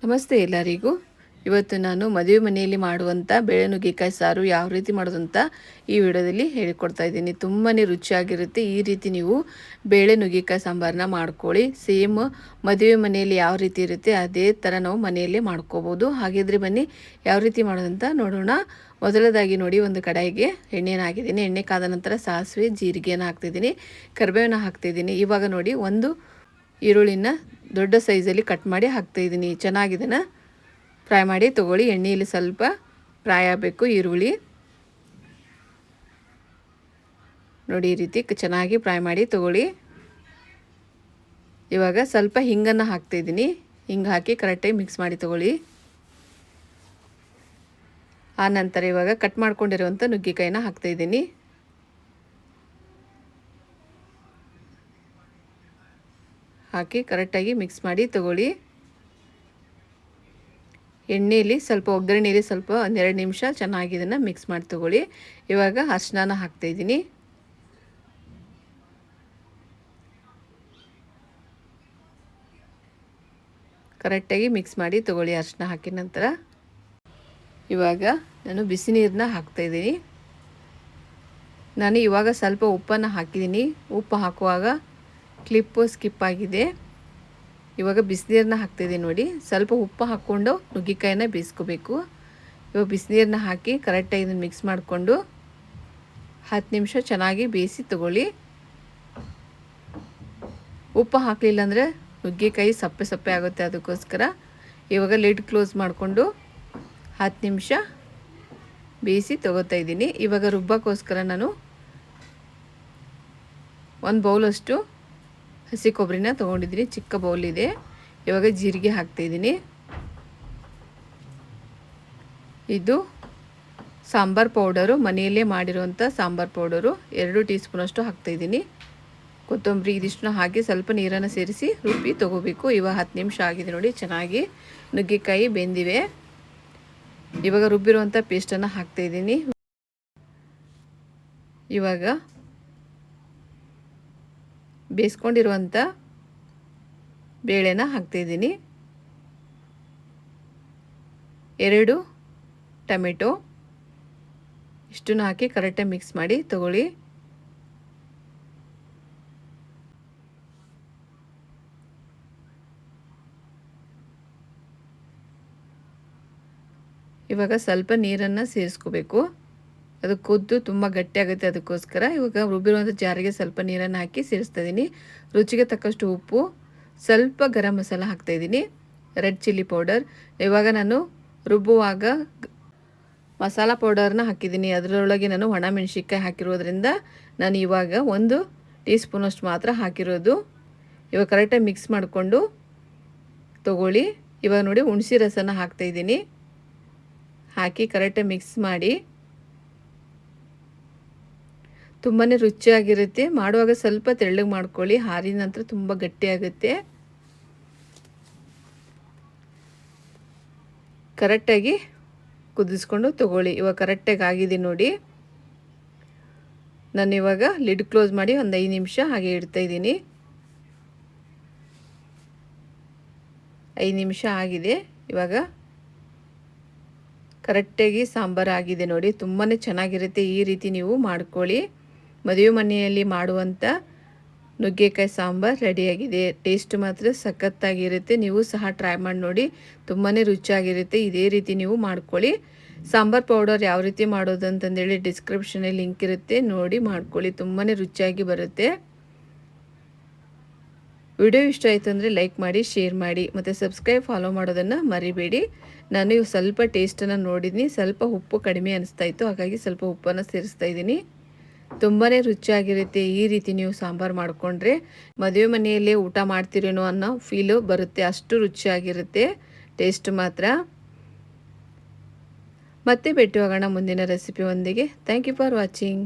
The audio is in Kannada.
ನಮಸ್ತೆ ಎಲ್ಲರಿಗೂ. ಇವತ್ತು ನಾನು ಮದುವೆ ಮನೆಯಲ್ಲಿ ಮಾಡುವಂಥ ಬೇಳೆ ನುಗ್ಗೆಕಾಯಿ ಸಾರು ಯಾವ ರೀತಿ ಮಾಡೋದಂತ ಈ ವಿಡಿಯೋದಲ್ಲಿ ಹೇಳಿಕೊಡ್ತಾ ಇದ್ದೀನಿ. ತುಂಬಾ ರುಚಿಯಾಗಿರುತ್ತೆ. ಈ ರೀತಿ ನೀವು ಬೇಳೆ ನುಗ್ಗೆಕಾಯಿ ಸಾಂಬಾರನ್ನ ಮಾಡ್ಕೊಳ್ಳಿ. ಸೇಮ್ ಮದುವೆ ಮನೆಯಲ್ಲಿ ಯಾವ ರೀತಿ ಇರುತ್ತೆ ಅದೇ ಥರ ನಾವು ಮನೆಯಲ್ಲೇ ಮಾಡ್ಕೋಬೋದು. ಹಾಗಿದ್ರೆ ಬನ್ನಿ ಯಾವ ರೀತಿ ಮಾಡೋದಂತ ನೋಡೋಣ. ಮೊದಲದಾಗಿ ನೋಡಿ, ಒಂದು ಕಡಾಯಿಗೆ ಎಣ್ಣೆನ ಹಾಕಿದ್ದೀನಿ. ಎಣ್ಣೆ ಕಾದ ನಂತರ ಸಾಸಿವೆ ಜೀರಿಗೆನ ಹಾಕ್ತಿದ್ದೀನಿ, ಕರಿಬೇವನ್ನ ಹಾಕ್ತಿದ್ದೀನಿ. ಇವಾಗ ನೋಡಿ, ಒಂದು ಈರುಳ್ಳಿನ ದೊಡ್ಡ ಸೈಜಲ್ಲಿ ಕಟ್ ಮಾಡಿ ಹಾಕ್ತಾಯಿದ್ದೀನಿ. ಚೆನ್ನಾಗಿದೆನ ಫ್ರೈ ಮಾಡಿ ತೊಗೊಳ್ಳಿ. ಎಣ್ಣೆಯಲ್ಲಿ ಸ್ವಲ್ಪ ಫ್ರೈ ಆಗಬೇಕು ಈರುಳ್ಳಿ. ನೋಡಿ, ಈ ರೀತಿ ಚೆನ್ನಾಗಿ ಫ್ರೈ ಮಾಡಿ ತೊಗೊಳ್ಳಿ. ಇವಾಗ ಸ್ವಲ್ಪ ಹಿಂಗನ್ನು ಹಾಕ್ತಾಯಿದ್ದೀನಿ. ಹಿಂಗೆ ಹಾಕಿ ಕರೆಕ್ಟಾಗಿ ಮಿಕ್ಸ್ ಮಾಡಿ ತೊಗೊಳ್ಳಿ. ಆ ನಂತರ ಇವಾಗ ಕಟ್ ಮಾಡ್ಕೊಂಡಿರುವಂಥ ನುಗ್ಗೆಕಾಯಿನ ಹಾಕ್ತಾಯಿದ್ದೀನಿ. ಹಾಕಿ ಕರೆಕ್ಟಾಗಿ ಮಿಕ್ಸ್ ಮಾಡಿ ತೊಗೊಳ್ಳಿ. ಎಣ್ಣೆಯಲ್ಲಿ ಸ್ವಲ್ಪ ಒಗ್ಗರಣೆಯಲ್ಲಿ ಸ್ವಲ್ಪ ಒಂದೆರಡು ನಿಮಿಷ ಚೆನ್ನಾಗಿ ಇದನ್ನು ಮಿಕ್ಸ್ ಮಾಡಿ ತೊಗೊಳ್ಳಿ. ಇವಾಗ ಅರಿಶಿನ ಹಾಕ್ತಾಯಿದ್ದೀನಿ. ಕರೆಕ್ಟಾಗಿ ಮಿಕ್ಸ್ ಮಾಡಿ ತೊಗೊಳ್ಳಿ. ಅರಿಶಿನ ಹಾಕಿದ ನಂತರ ಇವಾಗ ನಾನು ಬಿಸಿ ನೀರನ್ನ ಹಾಕ್ತಾಯಿದ್ದೀನಿ. ನಾನು ಇವಾಗ ಸ್ವಲ್ಪ ಉಪ್ಪನ್ನು ಹಾಕಿದ್ದೀನಿ. ಉಪ್ಪು ಹಾಕುವಾಗ ಕ್ಲಿಪ್ಪು ಸ್ಕಿಪ್ ಆಗಿದೆ. ಇವಾಗ ಬಿಸಿನೀರನ್ನ ಹಾಕ್ತಾಯಿದ್ದೀನಿ. ನೋಡಿ, ಸ್ವಲ್ಪ ಉಪ್ಪು ಹಾಕ್ಕೊಂಡು ನುಗ್ಗೆಕಾಯಿನ ಬೇಯಿಸ್ಕೋಬೇಕು. ಇವಾಗ ಬಿಸಿನೀರನ್ನ ಹಾಕಿ ಕರೆಕ್ಟಾಗಿ ಇದನ್ನು ಮಿಕ್ಸ್ ಮಾಡಿಕೊಂಡು 10 ನಿಮಿಷ ಚೆನ್ನಾಗಿ ಬೇಯಿಸಿ ತಗೊಳ್ಳಿ. ಉಪ್ಪು ಹಾಕಲಿಲ್ಲ ಅಂದರೆ ನುಗ್ಗೆಕಾಯಿ ಸಪ್ಪೆ ಸಪ್ಪೆ ಆಗುತ್ತೆ. ಅದಕ್ಕೋಸ್ಕರ ಇವಾಗ ಲಿಡ್ ಕ್ಲೋಸ್ ಮಾಡಿಕೊಂಡು 10 ನಿಮಿಷ ಬೇಯಿಸಿ ತೊಗೋತಾ ಇದ್ದೀನಿ. ಇವಾಗ ರುಬ್ಬಕ್ಕೋಸ್ಕರ ನಾನು ಒಂದು ಬೌಲಷ್ಟು ಹಸಿ ಕೊಬ್ಬರಿನ ತೊಗೊಂಡಿದ್ದೀನಿ. ಚಿಕ್ಕ ಬೌಲ್ ಇದೆ. ಇವಾಗ ಜೀರಿಗೆ ಹಾಕ್ತಾಯಿದ್ದೀನಿ. ಇದು ಸಾಂಬಾರ್ ಪೌಡರು, ಮನೆಯಲ್ಲೇ ಮಾಡಿರುವಂಥ ಸಾಂಬಾರ್ ಪೌಡರು 2 ಟೀ ಸ್ಪೂನಷ್ಟು ಹಾಕ್ತಾಯಿದ್ದೀನಿ. ಕೊತ್ತಂಬರಿ ಇದಿಷ್ಟನ್ನ ಹಾಕಿ ಸ್ವಲ್ಪ ನೀರನ್ನು ಸೇರಿಸಿ ರುಬ್ಬಿ ತೊಗೋಬೇಕು. ಇವಾಗ 10 ನಿಮಿಷ ಆಗಿದೆ. ನೋಡಿ, ಚೆನ್ನಾಗಿ ನುಗ್ಗೆಕಾಯಿ ಬೆಂದಿವೆ. ಇವಾಗ ರುಬ್ಬಿರುವಂಥ ಪೇಸ್ಟನ್ನು ಹಾಕ್ತಾಯಿದ್ದೀನಿ. ಇವಾಗ ಬೇಯಿಸ್ಕೊಂಡಿರುವಂಥ ಬೇಳೆನ ಹಾಕ್ತಾಯಿದ್ದೀನಿ. 2 ಟೊಮೆಟೊ ಇಷ್ಟನ್ನು ಹಾಕಿ ಕರೆಕ್ಟಾಗಿ ಮಿಕ್ಸ್ ಮಾಡಿ ತಗೊಳ್ಳಿ. ಇವಾಗ ಸ್ವಲ್ಪ ನೀರನ್ನು ಸೇರಿಸ್ಕೋಬೇಕು. ಅದು ಕುದ್ದು ತುಂಬ ಗಟ್ಟಿಯಾಗುತ್ತೆ. ಅದಕ್ಕೋಸ್ಕರ ಇವಾಗ ರುಬ್ಬಿರುವಂಥ ಜಾರಿಗೆ ಸ್ವಲ್ಪ ನೀರನ್ನು ಹಾಕಿ ಸೇರಿಸ್ತಾ ಇದ್ದೀನಿ. ರುಚಿಗೆ ತಕ್ಕಷ್ಟು ಉಪ್ಪು, ಸ್ವಲ್ಪ ಗರಂ ಮಸಾಲ ಹಾಕ್ತಾಯಿದ್ದೀನಿ, ರೆಡ್ ಚಿಲ್ಲಿ ಪೌಡರ್. ಇವಾಗ ನಾನು ರುಬ್ಬುವಾಗ ಮಸಾಲ ಪೌಡರ್ನ ಹಾಕಿದ್ದೀನಿ. ಅದರೊಳಗೆ ನಾನು ಒಣಮೆಣಸಿನ್ಕಾಯಿ ಹಾಕಿರೋದ್ರಿಂದ ನಾನು ಇವಾಗ 1 ಟೀ ಸ್ಪೂನಷ್ಟು ಮಾತ್ರ ಹಾಕಿರೋದು. ಇವಾಗ ಕರೆಕ್ಟಾಗಿ ಮಿಕ್ಸ್ ಮಾಡಿಕೊಂಡು ತೊಗೊಳ್ಳಿ. ಇವಾಗ ನೋಡಿ, ಹುಣಸೆ ರಸನ ಹಾಕ್ತಾಯಿದ್ದೀನಿ. ಹಾಕಿ ಕರೆಕ್ಟಾಗಿ ಮಿಕ್ಸ್ ಮಾಡಿ. ತುಂಬಾ ರುಚಿಯಾಗಿರುತ್ತೆ. ಮಾಡುವಾಗ ಸ್ವಲ್ಪ ತೆಳ್ಳಗೆ ಮಾಡ್ಕೊಳ್ಳಿ, ಹಾರಿದ ನಂತರ ತುಂಬ ಗಟ್ಟಿಯಾಗುತ್ತೆ. ಕರೆಕ್ಟಾಗಿ ಕುದಿಸ್ಕೊಂಡು ತೊಗೊಳ್ಳಿ. ಇವಾಗ ಕರೆಕ್ಟಾಗಿ ಆಗಿದೆ ನೋಡಿ. ನಾನು ಇವಾಗ ಲಿಡ್ ಕ್ಲೋಸ್ ಮಾಡಿ ಒಂದು 5 ನಿಮಿಷ ಹಾಗೆ ಇಡ್ತಾಯಿದ್ದೀನಿ. 5 ನಿಮಿಷ ಆಗಿದೆ. ಇವಾಗ ಕರೆಕ್ಟಾಗಿ ಸಾಂಬಾರು ಆಗಿದೆ ನೋಡಿ. ತುಂಬಾ ಚೆನ್ನಾಗಿರುತ್ತೆ. ಈ ರೀತಿ ನೀವು ಮಾಡ್ಕೊಳ್ಳಿ. ಮದುವೆ ಮನೆಯಲ್ಲಿ ಮಾಡುವಂಥ ನುಗ್ಗೆಕಾಯಿ ಸಾಂಬಾರು ರೆಡಿಯಾಗಿದೆ. ಟೇಸ್ಟ್ ಮಾತ್ರ ಸಖತ್ತಾಗಿರುತ್ತೆ. ನೀವು ಸಹ ಟ್ರೈ ಮಾಡಿ ನೋಡಿ. ತುಂಬಾ ರುಚಿಯಾಗಿರುತ್ತೆ. ಇದೇ ರೀತಿ ನೀವು ಮಾಡ್ಕೊಳ್ಳಿ. ಸಾಂಬಾರು ಪೌಡರ್ ಯಾವ ರೀತಿ ಮಾಡೋದು ಅಂತಂದೇಳಿ ಡಿಸ್ಕ್ರಿಪ್ಷನಲ್ಲಿ ಲಿಂಕ್ ಇರುತ್ತೆ, ನೋಡಿ ಮಾಡ್ಕೊಳ್ಳಿ. ತುಂಬಾ ರುಚಿಯಾಗಿ ಬರುತ್ತೆ. ವಿಡಿಯೋ ಇಷ್ಟ ಆಯಿತು ಅಂದರೆ ಲೈಕ್ ಮಾಡಿ, ಶೇರ್ ಮಾಡಿ ಮತ್ತು ಸಬ್ಸ್ಕ್ರೈಬ್ ಫಾಲೋ ಮಾಡೋದನ್ನು ಮರಿಬೇಡಿ. ನಾನು ಸ್ವಲ್ಪ ಟೇಸ್ಟನ್ನು ನೋಡಿದ್ದೀನಿ. ಸ್ವಲ್ಪ ಉಪ್ಪು ಕಡಿಮೆ ಅನಿಸ್ತಾ ಇತ್ತು, ಹಾಗಾಗಿ ಸ್ವಲ್ಪ ಉಪ್ಪನ್ನು ಸೇರಿಸ್ತಾ ಇದ್ದೀನಿ. ತುಂಬಾ ರುಚಿಯಾಗಿರುತ್ತೆ. ಈ ರೀತಿ ನೀವು ಸಾಂಬಾರು ಮಾಡಿಕೊಂಡ್ರೆ ಮದುವೆ ಮನೆಯಲ್ಲೇ ಊಟ ಮಾಡ್ತಿರೇನೋ ಅನ್ನೋ ಫೀಲು ಬರುತ್ತೆ. ಅಷ್ಟು ರುಚಿಯಾಗಿರುತ್ತೆ ಟೇಸ್ಟ್ ಮಾತ್ರ. ಮತ್ತೆ ಭೇಟಿಯಾಗೋಣ ಮುಂದಿನ ರೆಸಿಪಿ ಒಂದಿಗೆ. Thank you for watching.